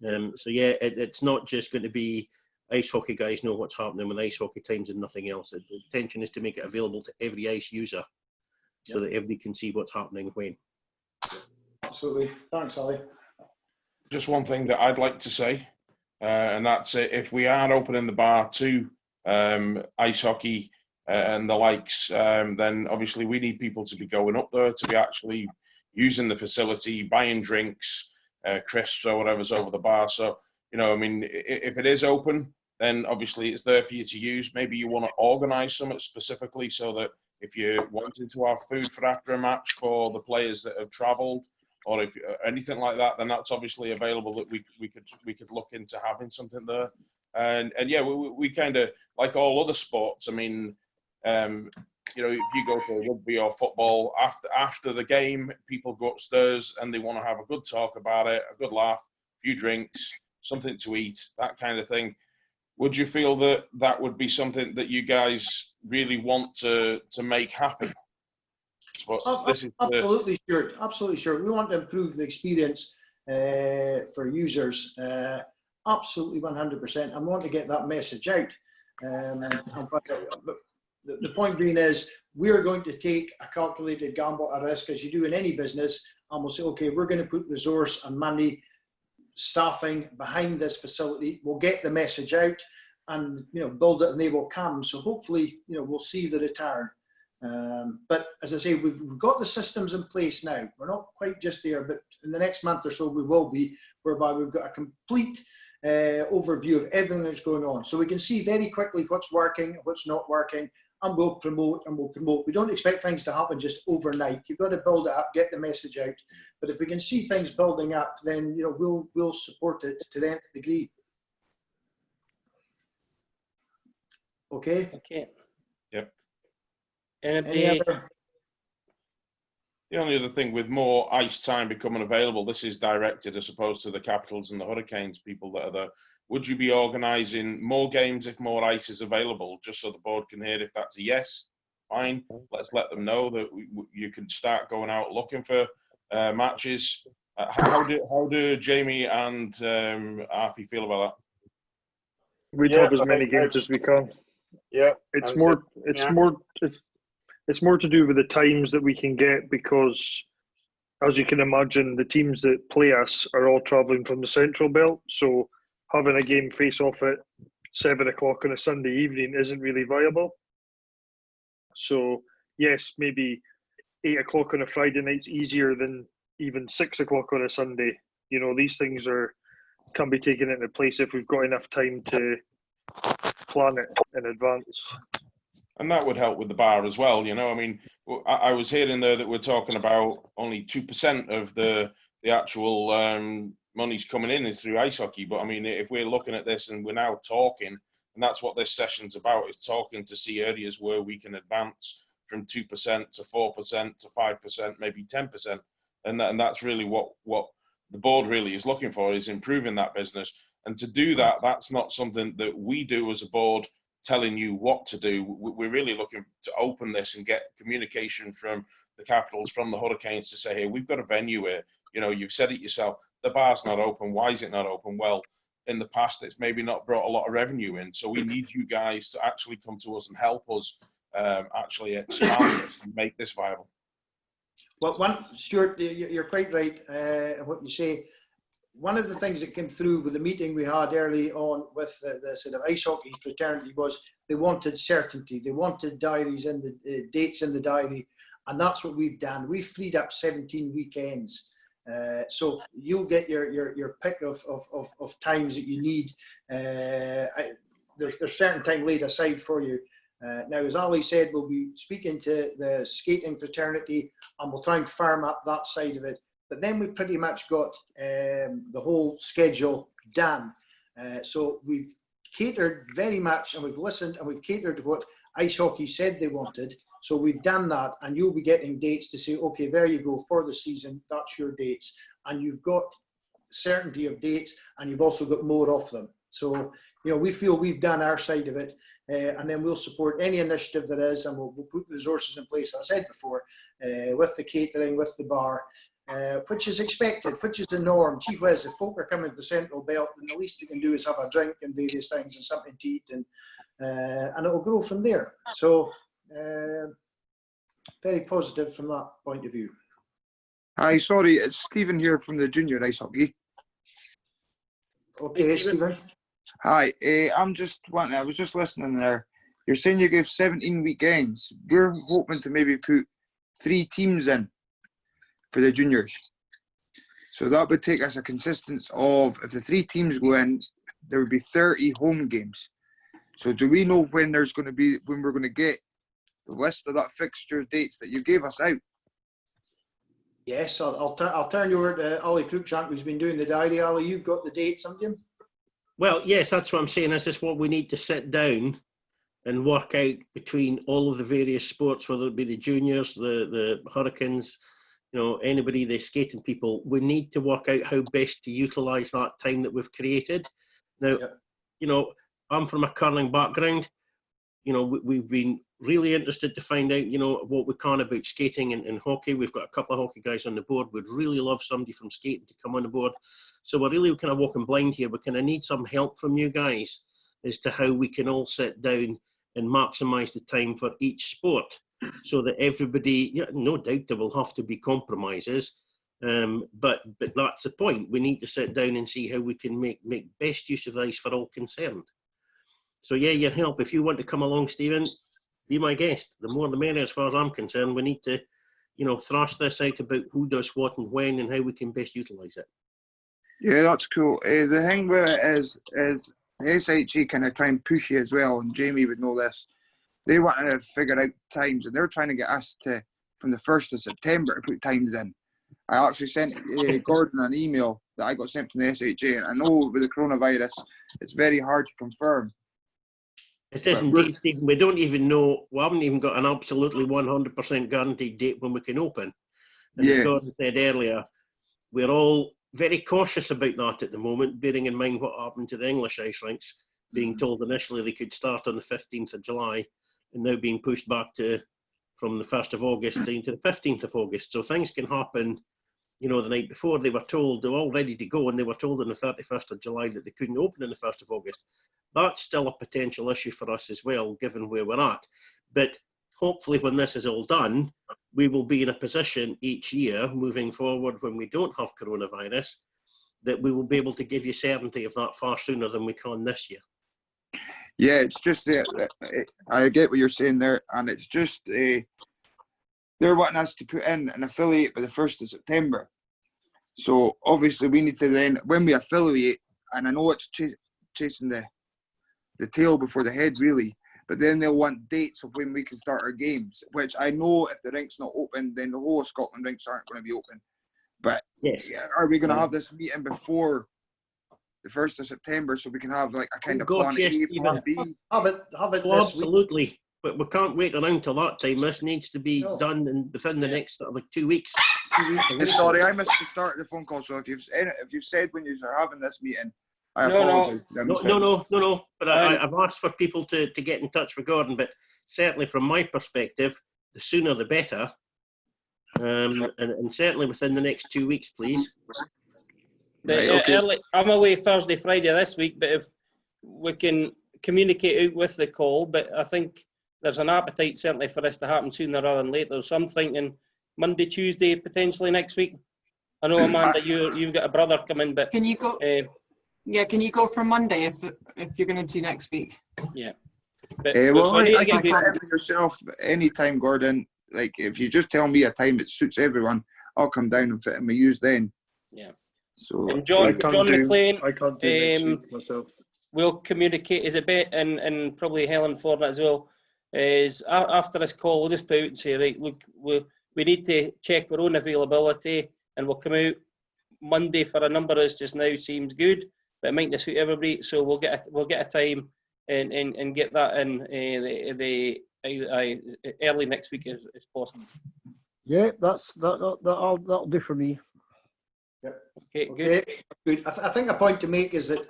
So yeah, it's not just going to be ice hockey guys know what's happening with ice hockey times and nothing else. The intention is to make it available to every ice user so that everybody can see what's happening when. Absolutely. Thanks, Ali. Just one thing that I'd like to say, and that's it. If we are opening the bar to ice hockey and the likes, then obviously we need people to be going up there, to be actually using the facility, buying drinks, crisps or whatever's over the bar. So, you know, I mean, if it is open, then obviously it's there for you to use. Maybe you want to organise something specifically so that if you're wanting to have food for after a match for the players that have travelled, or if anything like that, then that's obviously available. That we could look into having something there. And yeah, we kind of, like all other sports. I mean, you know, if you go to rugby or football, after the game, people go upstairs and they want to have a good talk about it, a good laugh, a few drinks, something to eat, that kind of thing. Would you feel that that would be something that you guys really want to make happen? Absolutely, Stuart. Absolutely, sure. We want to improve the experience for users. Absolutely, 100%. I want to get that message out. The point being is, we're going to take a calculated gamble at risk, as you do in any business, and we'll say, okay, we're going to put resource and money, staffing behind this facility. We'll get the message out, and build it, and they will come. So hopefully, we'll see the return. But as I say, we've got the systems in place now. We're not quite just there, but in the next month or so we will be, whereby we've got a complete overview of everything that's going on. So we can see very quickly what's working, what's not working, and we'll promote and we'll promote. We don't expect things to happen just overnight. You've got to build it up, get the message out. But if we can see things building up, then we'll support it to the nth degree. Okay. Okay. Yep. Anybody? The only other thing, with more ice time becoming available, this is directed as opposed to the Capitals and the Hurricanes people that are there. Would you be organising more games if more ice is available, just so the board can hear if that's a yes? Fine. Let's let them know that you can start going out looking for matches. How do Jamie and Arfie feel about that? We'd have as many games as we can. Yeah, it's more to do with the times that we can get, because as you can imagine, the teams that play us are all travelling from the Central Belt, so having a game face off at 7 o'clock on a Sunday evening isn't really viable. So yes, maybe 8 o'clock on a Friday night's easier than even 6 o'clock on a Sunday. These things can be taken into place if we've got enough time to plan it in advance. And that would help with the bar as well. I mean, I was hearing there that we're talking about only 2% of the actual money's coming in is through ice hockey. But I mean, if we're looking at this and we're now talking, and that's what this session's about, is talking to see areas where we can advance from 2% to 4% to 5%, maybe 10%. And that's really what the board really is looking for, is improving that business. And to do that, that's not something that we do as a board telling you what to do. We're really looking to open this and get communication from the Capitals, from the Hurricanes, to say, hey, we've got a venue here. You've said it yourself, the bar's not open. Why is it not open? Well, in the past, it's maybe not brought a lot of revenue in. So we need you guys to actually come to us and help us actually expand this and make this viable. Well, Stuart, you're quite right in what you say. One of the things that came through with the meeting we had early on with the sort of ice hockey fraternity was they wanted certainty. They wanted diaries and the dates in the diary, and that's what we've done. We've freed up 17 weekends. So you'll get your pick of times that you need. There's certain time laid aside for you. Now, as Ali said, we'll be speaking to the skating fraternity, and we'll try and firm up that side of it. But then we've pretty much got the whole schedule done. So we've catered very much, and we've listened, and we've catered to what ice hockey said they wanted. So we've done that, and you'll be getting dates to say, okay, there you go, for the season, that's your dates. And you've got certainty of dates, and you've also got more of them. So we feel we've done our side of it, and then we'll support any initiative that is, and we'll put the resources in place, as I said before, with the catering, with the bar, which is expected, which is the norm. Chief Wes, if folk are coming to the Central Belt, then the least they can do is have a drink and various things and something to eat, and it'll grow from there. So very positive from that point of view. Hi, sorry, it's Stephen here from the junior ice hockey. Okay, Stephen. Hi, I was just listening there. You're saying you gave 17 weekends. We're hoping to maybe put 3 teams in for the juniors. So that would take us a consistence of, if the 3 teams go in, there would be 30 home games. So do we know when we're going to get the list of that fixture dates that you gave us out? Yes, I'll turn you over to Ali Cruikshank, who's been doing the diary. Ali, you've got the dates, haven't you? Well, yes, that's what I'm saying. This is what we need to sit down and work out between all of the various sports, whether it be the juniors, the Hurricanes, anybody, the skating people. We need to work out how best to utilise that time that we've created. Now, I'm from a curling background. We've been really interested to find out, what we can about skating and hockey. We've got a couple of hockey guys on the board. We'd really love somebody from skating to come on the board. So we're really kind of walking blind here. We kind of need some help from you guys as to how we can all sit down and maximise the time for each sport, so that everybody, no doubt there will have to be compromises, but that's the point. We need to sit down and see how we can make best use of ice for all concerned. So yeah, your help, if you want to come along, Stephen, be my guest. The more the merrier as far as I'm concerned. We need to, thrash this out about who does what and when and how we can best utilise it. Yeah, that's cool. The thing with it is the SHE kind of try and push you as well, and Jamie would know this. They want to figure out times, and they're trying to get us to, from the 1st of September, to put times in. I actually sent Gordon an email that I got sent from the SHA, and I know with the coronavirus, it's very hard to confirm. It is indeed, Stephen. We don't even know, we haven't even got an absolutely 100% guaranteed date when we can open. And as Gordon said earlier, we're all very cautious about that at the moment, bearing in mind what happened to the English ice rinks, being told initially they could start on the 15th of July and now being pushed back to from the 1st of August into the 15th of August. So things can happen, the night before they were told they were all ready to go, and they were told on the 31st of July that they couldn't open on the 1st of August. That's still a potential issue for us as well, given where we're at. But hopefully when this is all done, we will be in a position each year moving forward, when we don't have coronavirus, that we will be able to give you certainty of that far sooner than we can this year. Yeah, it's just I get what you're saying there, and it's just they're wanting us to put in an affiliate by the 1st of September. So obviously we need to then, when we affiliate, and I know it's chasing the tail before the head really, but then they'll want dates of when we can start our games, which I know if the rink's not open, then the whole of Scotland rinks aren't going to be open. But yes, are we going to have this meeting before the 1st of September so we can have like a kind of plan A, plan B? Have it this absolutely week. But we can't wait around till that time. This needs to be done within the next 2 weeks. Sorry, I missed the start of the phone call. So if you've said when you are having this meeting, I apologise. No. But I've asked for people to get in touch with Gordon. But certainly from my perspective, the sooner the better. And certainly within the next 2 weeks, please. Right, okay. I'm away Thursday, Friday this week, but if we can communicate out with the call, but I think there's an appetite certainly for this to happen sooner rather than later. So I'm thinking Monday, Tuesday, potentially next week. I know, Amanda, you've got a brother coming, but can you go? Can you go for Monday if you're going to do next week? Yeah. But, I can fit in with yourself anytime, Gordon. Like if you just tell me a time that suits everyone, I'll come down and fit in with yous then. Yeah. So and John McLean, I can't do next week myself. We'll communicate. Is it bet and probably Helen for that as well? Is after this call, we'll just put out and say, right, look, we need to check our own availability, and we'll come out Monday for a number of us just now seems good, but it might not suit everybody. So we'll get a time and get that in early next week if possible. Yeah, that'll do for me. Yep. Okay, good. I think a point to make is that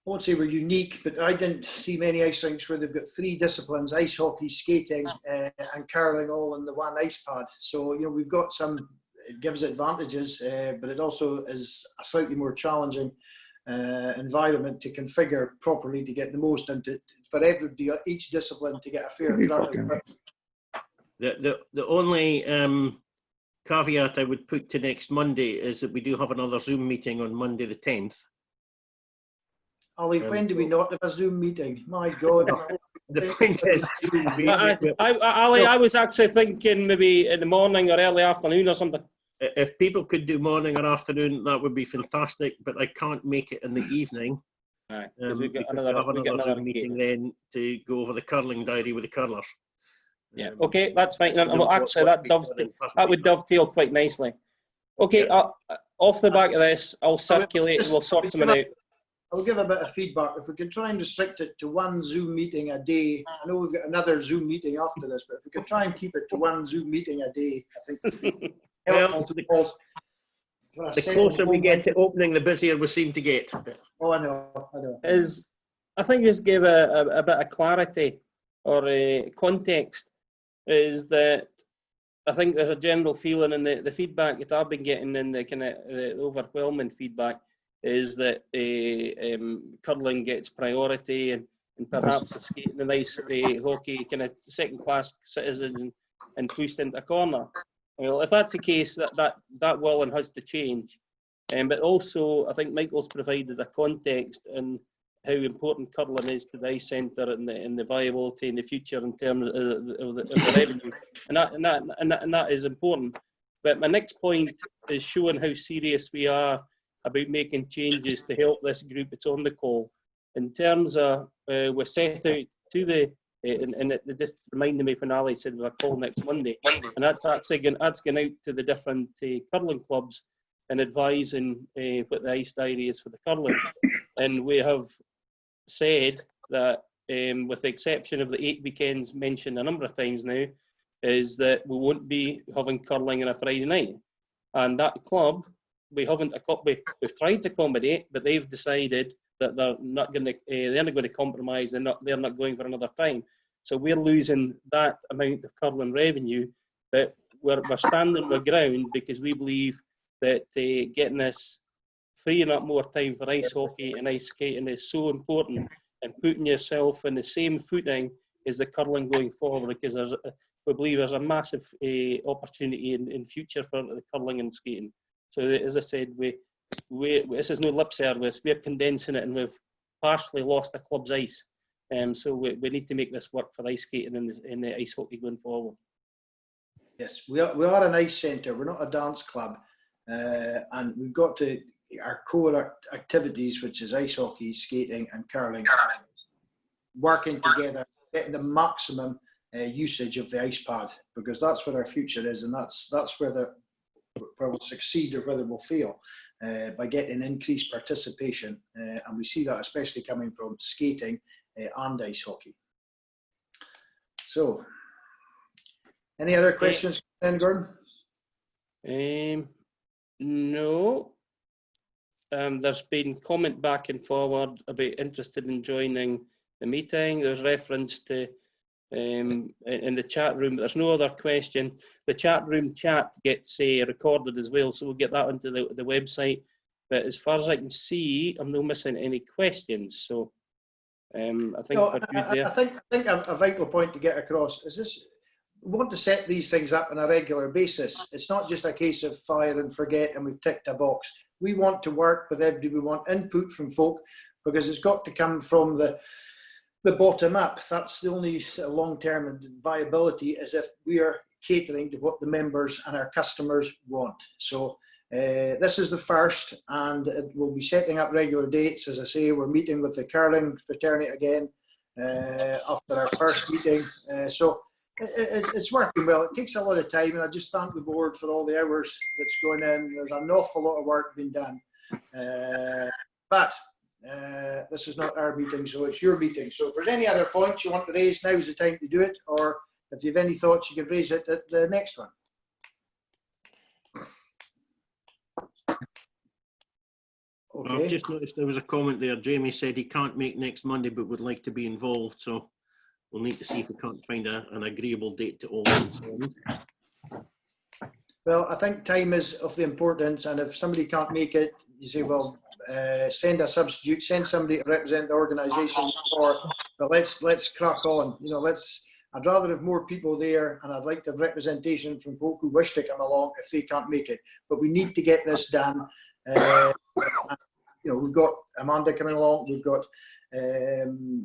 won't say we're unique, but I didn't see many ice rinks where they've got 3 disciplines: ice hockey, skating, and curling, all in the one ice pad. So, you know, we've got some, it gives advantages, but it also is a slightly more challenging environment to configure properly to get the most, and for everybody, each discipline, to get a fair crack. The only caveat I would put to next Monday is that we do have another Zoom meeting on Monday the 10th. Ollie, when do we not have a Zoom meeting? My God. The point is, Ali, I was actually thinking maybe in the morning or early afternoon or something. if people could do morning or afternoon, that would be fantastic, but I can't make it in the evening. Aye, because we've got we another, have another Zoom meeting then to go over the curling diary with the curlers. Yeah, okay, that's fine. I don't know Actually, what that would dovetail quite nicely. Okay, Yeah. off the back of this, I'll circulate and we'll sort something out. I'll give a bit of feedback. If we can try and restrict it to 1 Zoom meeting a day, I know we've got another Zoom meeting after this, but if we can try and keep it to 1 Zoom meeting a day, I think it would be helpful to all. The closer we get to opening, the busier we seem to get. Oh, I know. I think just give a bit of clarity or context, is that I think there's a general feeling, and the feedback that I've been getting, and the kind of the overwhelming feedback, is that curling gets priority, and perhaps the skating and ice hockey kind of second-class citizen and pushed into a corner. Well, if that's the case, that will and has to change. But also, I think Michael's provided a context and how important curling is to the ice centre and the viability in the future in terms of the revenue, and that is important. But my next point is showing how serious we are about making changes to help this group that's on the call. In terms of, we're set out to the, and it just reminded me when Ali said we'll call next Monday, and that's actually going out to the different curling clubs and advising what the ice diary is for the curling. And we have said that, with the exception of the 8 weekends mentioned a number of times now, is that we won't be having curling on a Friday night. And that club, we've tried to accommodate, but they've decided that they're not going to compromise. They're not going for another time. So we're losing that amount of curling revenue, but we're standing on the ground because we believe that getting this, freeing up more time for ice hockey and ice skating is so important, and putting yourself in the same footing as the curling going forward, because we believe there's a massive opportunity in future for the curling and skating. So as I said, this is no lip service. We're condensing it, and we've partially lost the club's ice. So we need to make this work for ice skating and the ice hockey going forward. Yes, we are an ice centre. We're not a dance club, and we've got to, our core activities, which is ice hockey, skating, and curling, working together, getting the maximum usage of the ice pad, because that's what our future is, and that's where we'll succeed or whether we'll fail, by getting increased participation, and we see that especially coming from skating and ice hockey. So, any other questions, Gordon? No. There's been comment back and forward about interested in joining the meeting. There's reference to in the chat room, but there's no other question. The chat room chat gets recorded as well, so we'll get that onto the website. But as far as I can see, I'm not missing any questions. So I think we're good there. I think a vital point to get across is this: we want to set these things up on a regular basis. It's not just a case of fire and forget and we've ticked a box. We want to work with everybody. We want input from folk, because it's got to come from the bottom up. That's the only long-term viability, is if we are catering to what the members and our customers want. So this is the first, and we'll be setting up regular dates. As I say, we're meeting with the curling fraternity again after our first meeting. So it's working well. It takes a lot of time, and I just thank the board for all the hours that's going in. There's an awful lot of work being done. But this is not our meeting, so it's your meeting. So if there's any other points you want to raise, now's the time to do it. Or if you have any thoughts, you can raise it at the next one. Okay. I've just noticed there was a comment there. Jamie said he can't make next Monday, but would like to be involved. So we'll need to see if we can't find an agreeable date to all concerned. Well, I think time is of the importance, and if somebody can't make it, you say, well, send a substitute, send somebody to represent the organisation, but let's crack on. You know, I'd rather have more people there, and I'd like to have representation from folk who wish to come along if they can't make it. But we need to get this done. You know, we've got Amanda coming along, we've got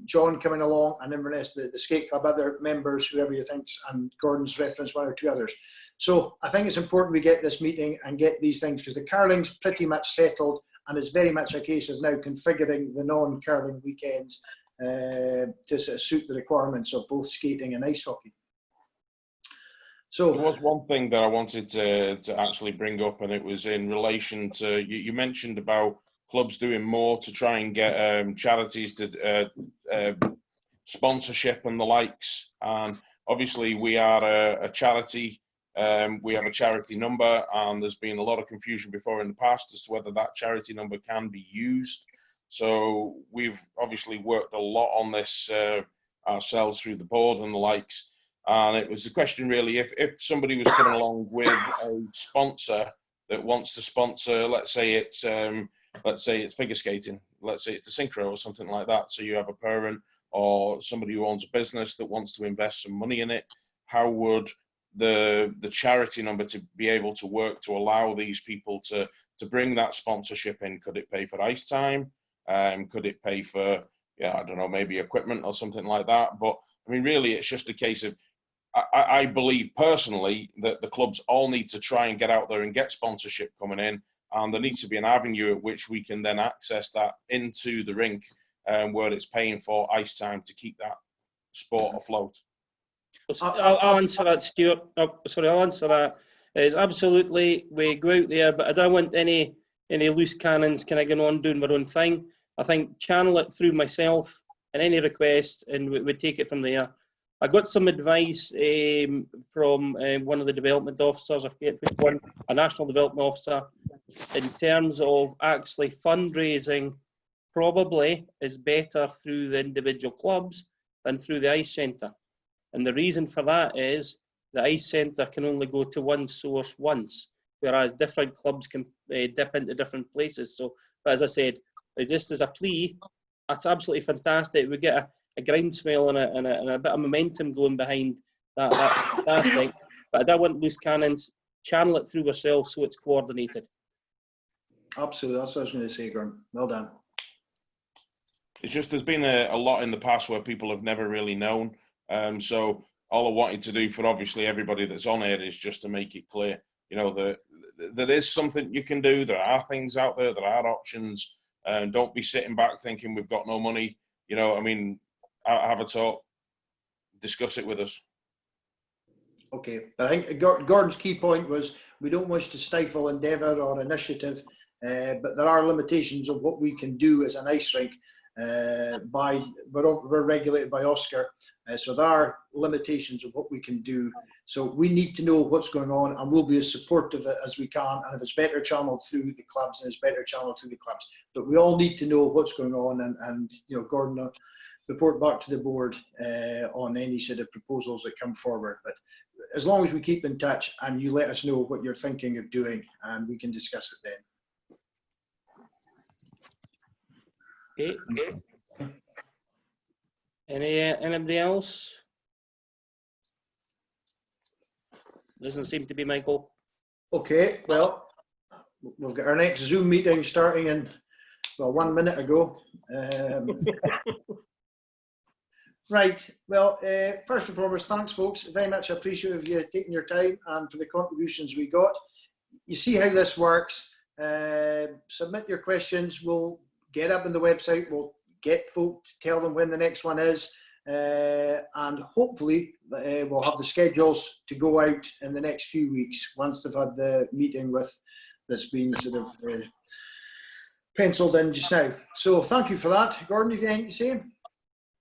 John coming along, and Inverness, the skate club, other members, whoever you think, and Gordon's referenced one or two others. So I think it's important we get this meeting and get these things, because the curling's pretty much settled, and it's very much a case of now configuring the non-curling weekends to sort of suit the requirements of both skating and ice hockey. So there was one thing that I wanted to actually bring up, and it was in relation to, you mentioned about clubs doing more to try and get charities to sponsorship and the likes. And obviously we are a charity. We have a charity number, and there's been a lot of confusion before in the past as to whether that charity number can be used. So we've obviously worked a lot on this ourselves through the board and the likes. And it was the question really, if somebody was coming along with a sponsor that wants to sponsor, let's say it's figure skating, let's say it's the synchro or something like that. So you have a parent or somebody who owns a business that wants to invest some money in it. How would the charity number to be able to work to allow these people to bring that sponsorship in? Could it pay for ice time? Could it pay for, I don't know, maybe equipment or something like that? But I mean, really, it's just a case of, I believe personally that the clubs all need to try and get out there and get sponsorship coming in, and there needs to be an avenue at which we can then access that into the rink, where it's paying for ice time to keep that sport afloat. I'll answer that, Stuart. I'll answer that. It's absolutely, we go out there, but I don't want any loose cannons kind of going on doing their own thing. I think channel it through myself and any request, and we take it from there. I got some advice from one of the development officers, I forget which one, a national development officer, in terms of actually fundraising. Probably is better through the individual clubs than through the ice centre. And the reason for that is the ice centre can only go to one source once, whereas different clubs can dip into different places. So, but as I said, just as a plea, that's absolutely fantastic. We get a groundswell and a bit of momentum going behind that. That's fantastic. But I don't want loose cannons. Channel it through ourselves so it's coordinated. absolutely, that's what I was going to say, Gordon. Well done. It's just there's been a lot in the past where people have never really known. So all I wanted to do for obviously everybody that's on here is just to make it clear, you know, that there is something you can do. There are things out there. There are options. Don't be sitting back thinking we've got no money. You know, I mean, have a talk, discuss it with us. Okay, but I think Gordon's key point was we don't wish to stifle endeavour or initiative, but there are limitations of what we can do as an ice rink. We're regulated by Oscar, so there are limitations of what we can do. So we need to know what's going on, and we'll be as supportive as we can. And if it's better channeled through the clubs, then it's better channeled through the clubs. But we all need to know what's going on, and you know, Gordon, report back to the board on any sort of proposals that come forward. But as long as we keep in touch and you let us know what you're thinking of doing, and we can discuss it then. Okay. Anybody else? Doesn't seem to be, Michael. Okay, well, we've got our next Zoom meeting starting in, well, 1 minute ago. Right, well, first and foremost, thanks folks, very much appreciative of you taking your time and for the contributions we got. You see how this works. Submit your questions, we'll get up on the website, we'll get folk to tell them when the next one is, and hopefully we'll have the schedules to go out in the next few weeks once they've had the meeting with that's been sort of penciled in just now. So thank you for that. Gordon, have you anything to say?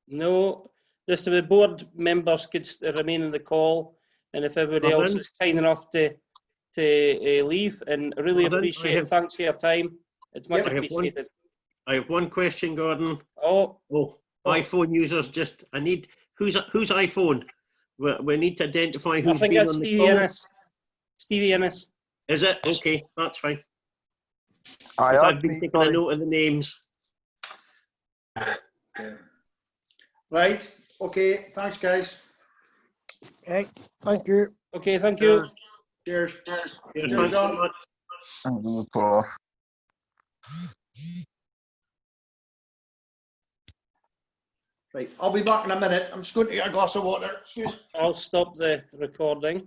No, just if the board members could remain on the call, and if everybody else is kind enough to leave, and really appreciate it. Thanks for your time. It's much Yep. appreciated. I have one question, Gordon. Oh, iPhone users, just I need whose iPhone? We need to identify I who's think been that's on the Stevie call. Innes. Stevie Innes. Is it? Okay, that's fine. Aye, If that's I've been me, taking a sorry. note of the names. Right. Okay. Thanks, guys. Right, thank you. Okay, thank you. Cheers. Yes, Cheers, thanks very John. much. I'm gonna pull off. Right. I'll be back in a minute. I'm just going to get a glass of water. Excuse. I'll stop the recording.